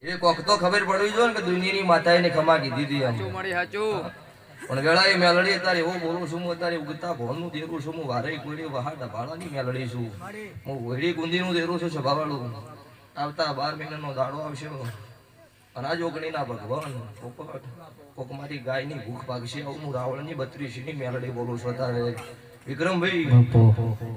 એ કોક તો ખબર પડવી જોઈએ ને કે દુનિયાની માતાએ ને ખમા કીધી હતી આમ મળી સાચું પણ વેળા એ મેલડી તારે એવું બોલું છું હું તારે ઉગતા ભોનનું દેરું છું હું વારે કોડી વહાડ ભાડાની મેલડી છું હું વડી ગુંદીનું દેરું છું સભાવાળું આવતા 12 મહિનાનો દાડો આવશે અને આ જોગણીના ભગવાન કોક મારી ગાયની ભૂખ ભાગશે આવું હું રાવણની 32ની મેલડી બોલું છું તારે વિક્રમભાઈ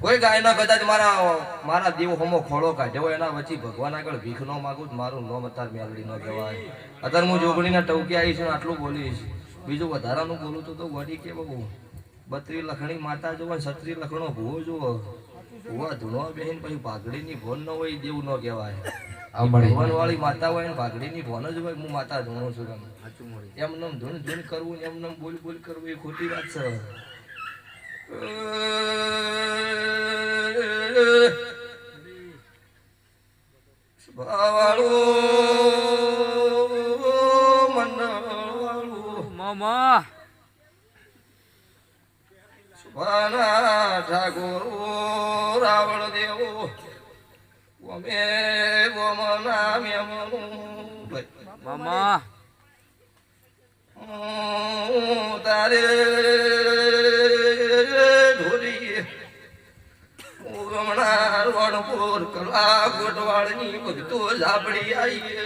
કોઈ ગાયના કદાચ મારા દેવ હમો ખોળો કાઢ્યો એના વચ્ચે ભગવાન આગળ ભીખ નો માગું મારું નામ અત્યારે મેલડી ન કહેવાય અત્યારે હું જોગણીના ટવકી આવીશ આટલું બોલીશ બીજું વધારાનું બોલું તો વડી કે બહુ 32 લખણી માતા જોવા 36 લખણો ભૂવો જોવો ભૂવા ધૂણો બેહીન પછી ભાગડીની ભોન ન હોય દેવું ન કહેવાય ભગવાન વાળી માતા હોય ને ભાગડીની ભોન જ હોય હું માતા ધૂણો છું એમ નમ ધૂણ ધૂણ કરવું એમ નમ બોલ બોલ કરવું એ ખોટી વાત છે મામા સુભાના ઠાકોર રાવણ દેવો અમે ગોમના મામા તારે ઢોલી ગમણા રણપુર કલા ગોટવાળની ભક્તો ઝાપડી આવી